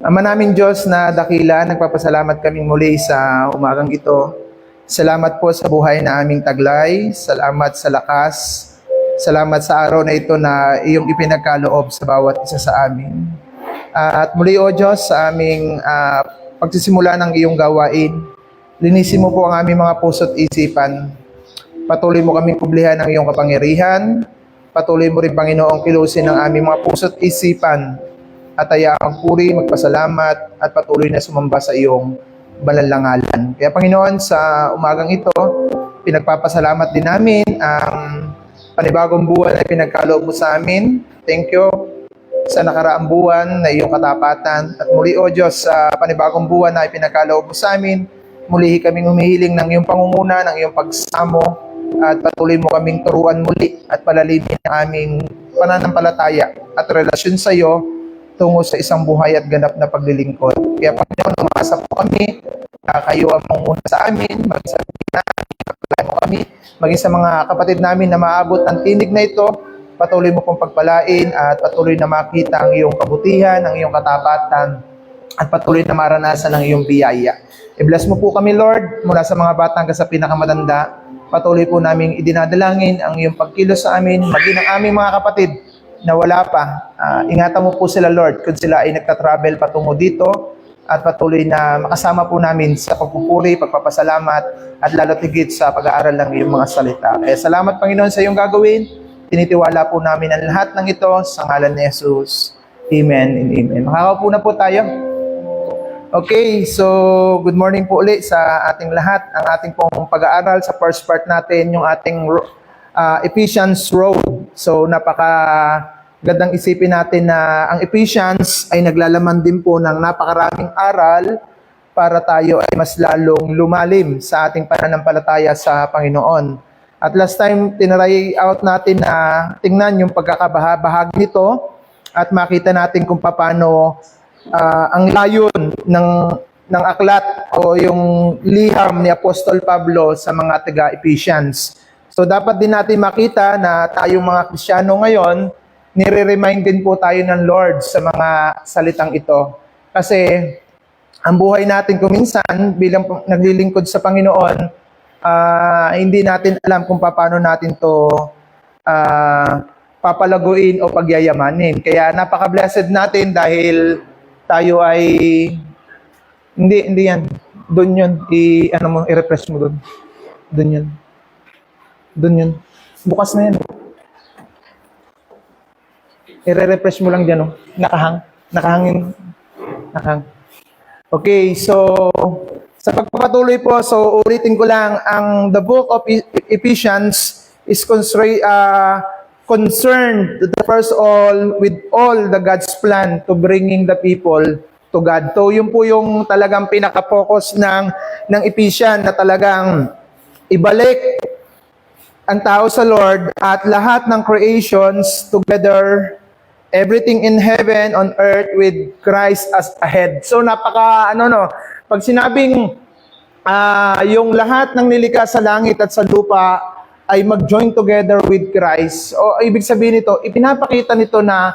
Ama namin Diyos na dakila, nagpapasalamat kaming muli sa umagang ito. Salamat po sa buhay na aming taglay. Salamat sa lakas. Salamat sa araw na ito na iyong ipinagkaloob sa bawat isa sa amin. At muli o Diyos, sa aming pagsisimula ng iyong gawain, linisin mo po ang aming mga puso't isipan. Patuloy mo kaming kublihan ng iyong kapangyarihan. Patuloy mo rin, Panginoong, kilusin ang aming mga puso't isipan at hayaang puri, magpasalamat at patuloy na sumamba sa iyong banal na ngalan. Kaya Panginoon, sa umagang ito, pinagpapasalamat din namin ang panibagong buwan na pinagkaloob mo sa amin. Thank you sa nakaraang buwan na iyong katapatan. At muli, O Diyos, sa panibagong buwan na ipinagkaloob mo sa amin, muli kaming humihiling ng iyong pangunguna, ng iyong pagsamo, at patuloy mo kaming turuan muli at palalimin ang aming pananampalataya at relasyon sa iyo tungo sa isang buhay at ganap na paglilingkod. Kaya Panginoon, umasa po kami, kayo ang manguna sa amin, maging sa pagpalain mo kami, maging sa mga kapatid namin na maabot ang tinig na ito, patuloy mo pong pagpalain at patuloy na makita ang iyong kabutihan, ang iyong katapatan, at patuloy na maranasan ang iyong biyaya. I-bless mo po kami, Lord, mula sa mga bata hanggang sa pinakamatanda. Patuloy po namin idinadalangin ang iyong pagkilos sa amin, maging ang aming mga kapatid na wala pa. Ingatan mo po sila, Lord, kung sila ay nagka-travel patungo dito at patuloy na makasama po namin sa pagpupuri, pagpapasalamat at lalo tigit sa pag-aaral ng iyong mga salita. Kaya salamat, Panginoon, sa iyong gagawin. Tinitiwala po namin ang lahat ng ito sa ngalan ni Jesus. Amen and amen. Makakaupo na po tayo. Okay, so good morning po ulit sa ating lahat. Ang ating pong pag-aaral sa first part natin, yung ating Ephesians Road. So napakagandang isipin natin na ang Ephesians ay naglalaman din po ng napakaraming aral para tayo ay mas lalong lumalim sa ating pananampalataya sa Panginoon. At last time, tinaray out natin na tingnan yung pagkakabahagi nito at makita natin kung paano ang layon ng aklat o yung liham ni Apostol Pablo sa mga taga-Ephesians. So dapat din natin makita na tayong mga Kristiyano ngayon, nire-remind din po tayo ng Lord sa mga salitang ito. Kasi ang buhay natin kuminsan bilang naglilingkod sa Panginoon, hindi natin alam kung paano natin to papalaguin o pagyayamanin. Kaya napaka-blessed natin dahil tayo ay hindi yan. Doon yun. I-refresh mo doon. Doon yun. Doon yun. Bukas na yan. I-refresh mo lang dyan. Oh. Nakahang. Okay, so sa pagpapatuloy po, so ulitin ko lang, the book of Ephesians is concerned, first all, with all the God's plan to bringing the people to God. So yun po yung talagang pinaka-focus ng Ephesians na talagang ibalik ang tao sa Lord at lahat ng creations together, everything in heaven, on earth, with Christ as a head. So pag sinabing yung lahat ng nilikha sa langit at sa lupa ay mag-join together with Christ, o ibig sabihin nito, ipinapakita nito na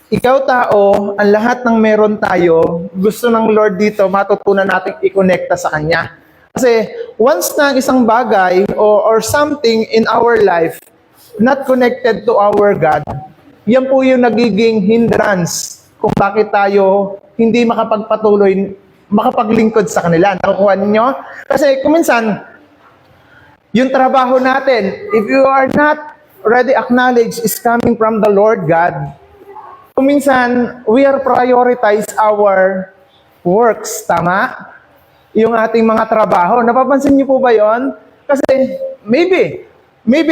ikaw tao, ang lahat ng meron tayo, gusto ng Lord dito, matutunan natin i-connecta sa Kanya. Kasi once na isang bagay or something in our life not connected to our God, yan po yung nagiging hindrance kung bakit tayo hindi makapaglingkod sa kanila. Nakukuha ninyo? Kasi kuminsan, yung trabaho natin, if you are not already acknowledged is coming from the Lord God, kuminsan, we are prioritize our works, tama? Yung ating mga trabaho. Napapansin niyo po ba yon? Kasi maybe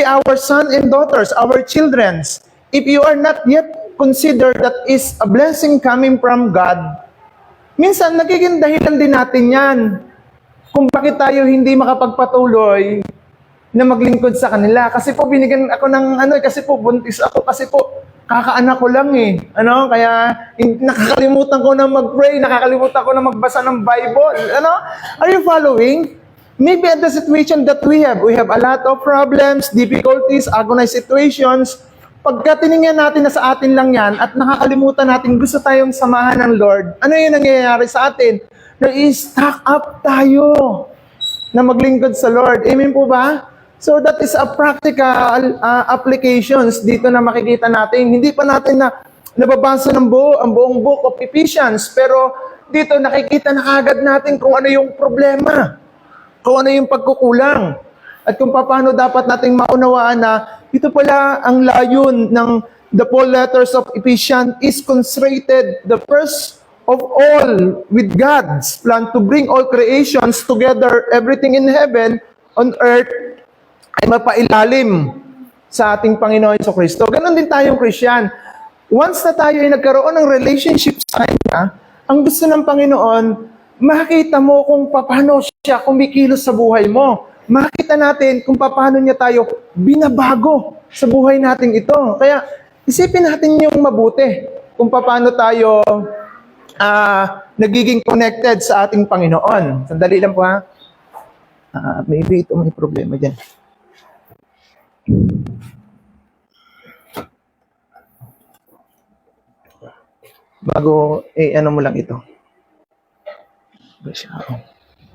our son and daughters, our childrens, if you are not yet considered that is a blessing coming from God, minsan nagiging dahilan din natin yan kung bakit tayo hindi makapagpatuloy na maglingkod sa kanila. Kasi po binigyan ako ng kasi po buntis ako, kasi po kakaanak ko lang kaya nakakalimutan ko na mag-pray, nakakalimutan ko na magbasa ng Bible. Are you following? Maybe at the situation that we have a lot of problems, difficulties, agonized situations. pagka tiningnan natin na sa atin lang yan at nakakalimutan natin gusto tayong samahan ng Lord, ano yung nangyayari sa atin? Na-stack up tayo na maglingkod sa Lord. Amen po ba? So that is a practical applications dito na makikita natin. Hindi pa natin na nababasa ng ang buong book of Ephesians, pero dito nakikita na kagad natin kung ano yung problema, kung ano yung pagkukulang, at kung paano dapat nating maunawaan na ito pala ang layon ng the Paul letters of Ephesians is concentrated the first of all with God's plan to bring all creations together, everything in heaven, on earth, ay mapailalim sa ating Panginoon Jesucristo. Ganon din tayong Christian. Once na tayo ay nagkaroon ng relationship sa Kanya, ang gusto ng Panginoon, makita mo kung paano siya kumikilos sa buhay mo. Makita natin kung paano niya tayo binabago sa buhay natin ito. Kaya isipin natin yung mabuti kung paano tayo nagiging connected sa ating Panginoon. Sandali lang po ha. Maybe ito may problema dyan. Bago, ano mo lang ito.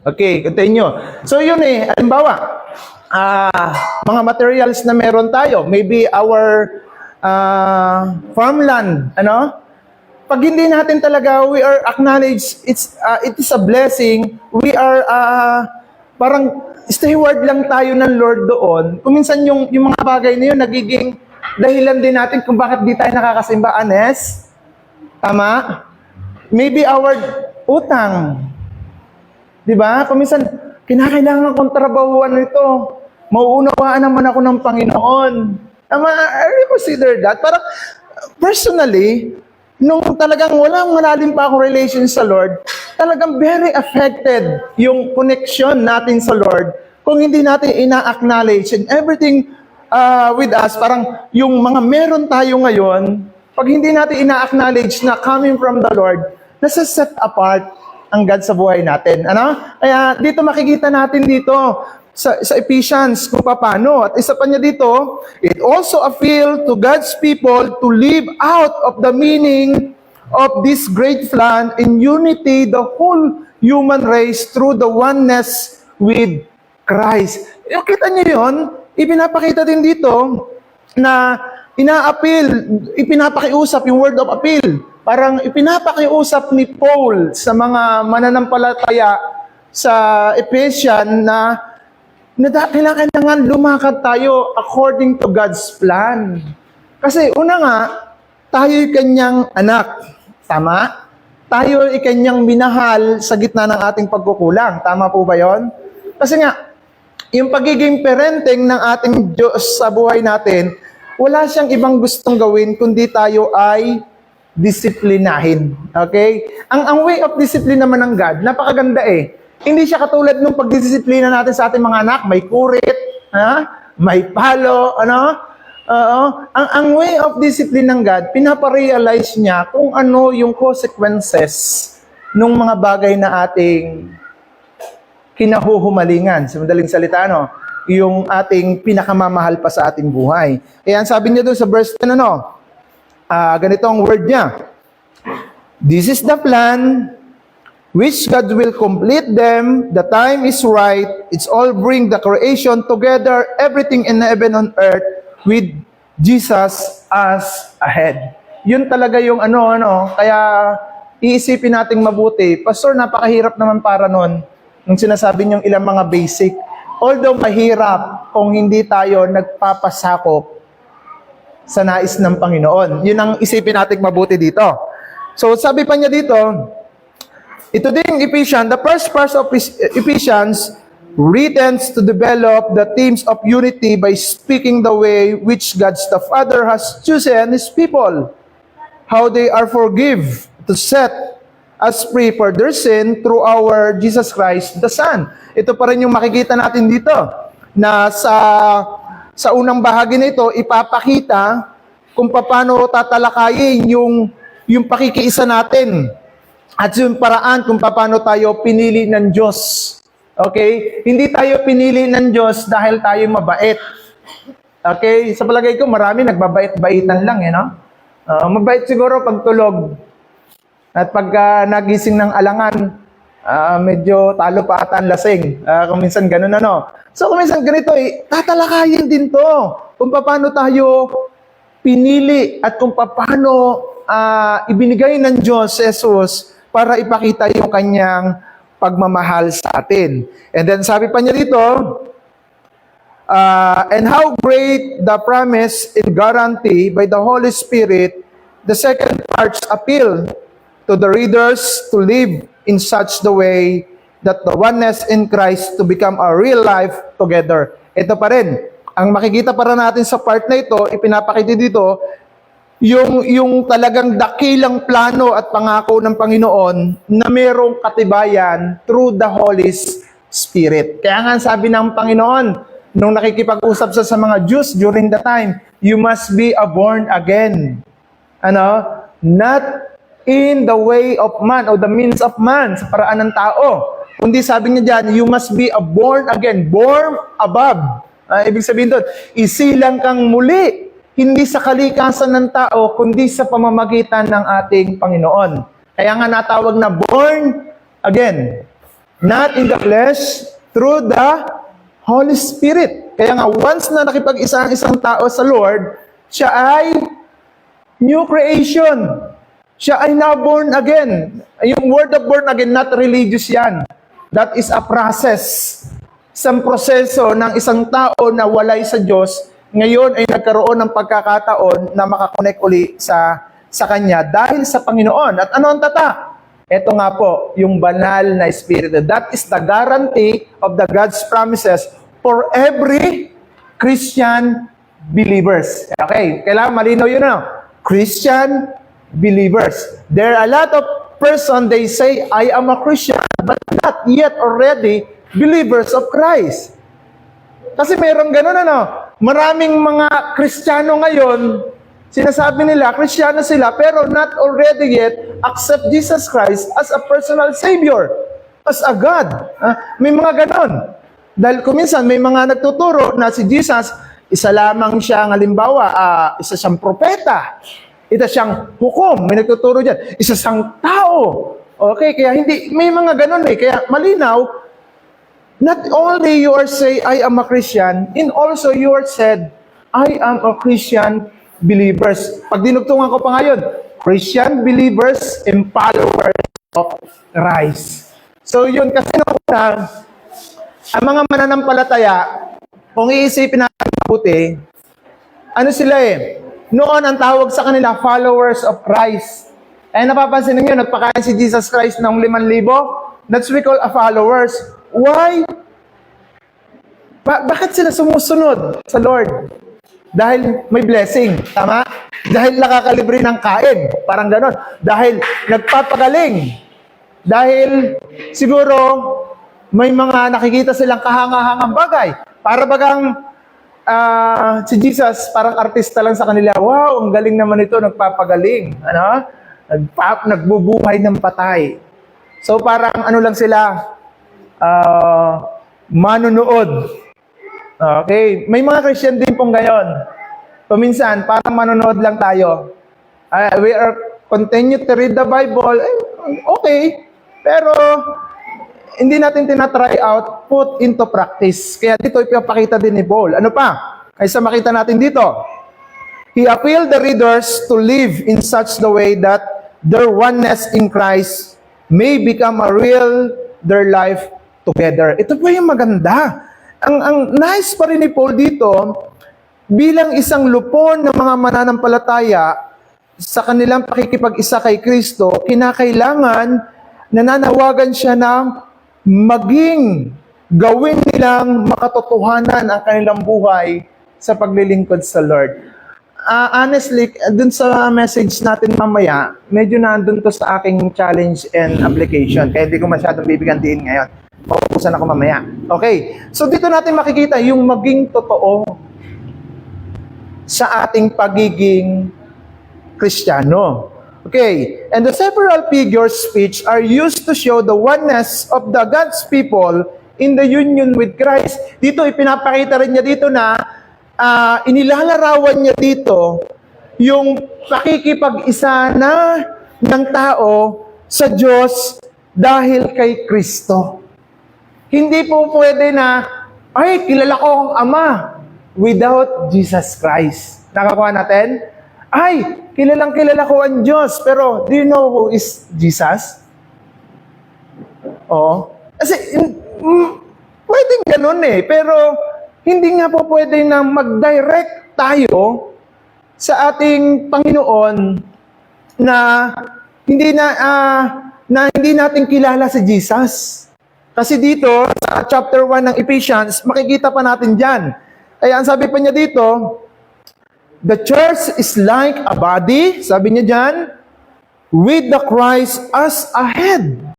Okay, continue. So yun halimbawa, mga materials na meron tayo, maybe our farmland, ano? Pag hindi natin talaga, we are acknowledged, it is a blessing, we are parang steward lang tayo ng Lord doon. Kung minsan yung mga bagay na yun, nagiging dahilan din natin kung bakit di tayo nakakasimba. Honest? Tama? Maybe our utang. Diba? Kung minsan, kinakailangan kong trabahuan nito. Mauunawaan naman ako ng Panginoon. Tama? I consider that. Parang, personally, nung talagang walang malalim pa akong relation sa Lord, talagang very affected yung connection natin sa Lord kung hindi natin ina-acknowledge and everything with us, parang yung mga meron tayo ngayon, pag hindi natin ina-acknowledge na coming from the Lord, nasa set apart ang God sa buhay natin. Ano? Kaya dito makikita natin dito sa Ephesians kung paano. At isa pa niya dito, it also appeal to God's people to live out of the meaning of this great plan in unity the whole human race through the oneness with Christ. Kita niyo yun? Ipinapakita din dito na ipinapakiusap yung word of appeal. Parang ipinapakiusap ni Paul sa mga mananampalataya sa Ephesians na kailangan lumakad tayo according to God's plan. Kasi una nga, tayo'y kanyang anak. Tama? Tayo'y kanyang minahal sa gitna ng ating pagkukulang. Tama po ba yon? Kasi nga, yung pagiging parenting ng ating Diyos sa buhay natin, wala siyang ibang gustong gawin kundi tayo ay disiplinahin. Okay? Ang way of discipline naman ng God, napakaganda eh. Hindi siya katulad nung pagdisiplina natin sa ating mga anak, may kurit, may palo, ano? Ang way of discipline ng God, pinaparealize niya kung ano yung consequences ng mga bagay na ating kinahuhumalingan. Sa madaling salita, no? Yung ating pinakamamahal pa sa ating buhay. Kaya sabi niya doon sa verse 10, ganito ang word niya. This is the plan which God will complete them. The time is right. It's all bring the creation together, everything in heaven and earth, with Jesus as a head. Yun talaga yung kaya iisipin nating mabuti. Pastor, napakahirap naman para nun, nung sinasabi niyong ilang mga basic. Although mahirap kung hindi tayo nagpapasakop sa nais ng Panginoon. Yun ang isipin nating mabuti dito. So sabi pa niya dito, ito din Ephesians, the first part of Ephesians written to develop the themes of unity by speaking the way which God the Father has chosen His people, how they are forgive to set us free for their sin through our Jesus Christ the Son. Ito pa rin yung makikita natin dito na sa unang bahagi na ito, ipapakita kung paano tatalakayin yung pakikiisa natin at yung paraan kung paano tayo pinili ng Diyos. Okay? Hindi tayo pinili ng Diyos dahil tayo mabait. Okay, sa palagay ko, marami nagbabait-baitan lang, no? Mabait siguro pag tulog. At pagka nagising ng alangan, medyo talo pa ata ang lasing. Kung minsan ganun, ano. So, kung minsan ganito, tatalakayin din to. Kung paano tayo pinili at kung paano ibinigay ng Diyos, Jesus, para ipakita yung kanyang pagmamahal sa atin. And then sabi pa niya dito, and how great the promise and guarantee by the Holy Spirit, the second parts appeal to the readers to live in such the way that the oneness in Christ to become a real life together. Ito pa rin, ang makikita para natin sa part na ito, ipinapakita dito, yung talagang dakilang plano at pangako ng Panginoon na merong katibayan through the Holy Spirit. Kaya nga sabi ng Panginoon, nung nakikipag-usap sa mga Jews during the time, you must be a born again. Not in the way of man or the means of man, sa paraan ng tao. Kundi sabi niya dyan, you must be a born again, born above. Ibig sabihin doon, isilang kang muli, hindi sa kalikasan ng tao, kundi sa pamamagitan ng ating Panginoon. Kaya nga natawag na born again. Not in the flesh, through the Holy Spirit. Kaya nga, once na nakipag-isa ang isang tao sa Lord, siya ay new creation. Siya ay now born again. Yung word of born again, not religious yan. That is a process. Isang proseso ng isang tao na walay sa Diyos, ngayon ay nagkaroon ng pagkakataon na makakonect uli sa Kanya dahil sa Panginoon. At ano ang tatak? Ito nga po, yung banal na Espiritu. That is the guarantee of the God's promises for every Christian believers. Okay, kailangan malinaw yun na. Christian believers. There are a lot of person, they say, I am a Christian, but not yet already believers of Christ. Kasi mayroong ganun, maraming mga Kristiyano ngayon, sinasabi nila, Kristiyano sila, pero not already yet accept Jesus Christ as a personal Savior, as a God. May mga ganon. Dahil kuminsan, may mga nagtuturo na si Jesus, isa lamang siya, halimbawa, isa siyang propeta, isa siyang hukom, may nagtuturo dyan, isa siyang tao. Okay, kaya hindi, may mga ganon kaya malinaw, not only you are say, I am a Christian, and also you are said, I am a Christian believers. Pag dinugtungan ko pa ngayon, Christian believers and followers of Christ. So yun, kasi noon ang mga mananampalataya, kung iisipin natin mabuti, ano sila noon ang tawag sa kanila, followers of Christ. Eh napapansin ninyo, nagpakain si Jesus Christ ng 5,000, that's we call a followers. Why? Bakit sila sumusunod sa Lord? Dahil may blessing, tama? Dahil nakakalibre ng kain, parang ganon. Dahil nagpapagaling. Dahil siguro may mga nakikita silang kahanga-hangang bagay. Para bagang si Jesus, parang artista lang sa kanila. Wow, ang galing naman ito, nagpapagaling. Nagbubuhay ng patay. So parang ano lang sila, manunood. Okay, may mga Christian din pong gayon. Paminsan, parang manunood lang tayo. We are continue to read the Bible. Okay, pero hindi natin tinatry out, put into practice. Kaya dito ipapakita din ni Paul. Ano pa? Kaysa makita natin dito. He appealed the readers to live in such the way that their oneness in Christ may become a real, their life together. Ito po yung maganda. Ang nice pa rin ni Paul dito, bilang isang lupon ng mga mananampalataya sa kanilang pakikipag-isa kay Kristo, kinakailangan nananawagan siya na maging gawin nilang makatotohanan ang kanilang buhay sa paglilingkod sa Lord. Honestly, dun sa message natin mamaya, medyo nandun to sa aking challenge and application. Kaya hindi ko masyadong bibigyan diin ngayon. Paupusan ako mamaya. Okay. So dito natin makikita yung maging totoo sa ating pagiging Kristiyano. Okay. And the several figures speech are used to show the oneness of the God's people in the union with Christ. Dito ipinapakita rin niya dito na inilalarawan niya dito yung pakikipag-isa na ng tao sa Diyos dahil kay Kristo. Hindi po pwede na, ay, kilala ko ang Ama without Jesus Christ. Nakakuha natin? Ay, kilala ko ang Diyos, pero do you know who is Jesus? Oo. Kasi, pwedeng ganun eh, pero hindi nga po pwede na mag-direct tayo sa ating Panginoon na hindi natin kilala si Jesus. Kasi dito, sa chapter 1 ng Ephesians, makikita pa natin dyan. Kaya ang sabi pa niya dito, the church is like a body, sabi niya dyan, with the Christ as a head.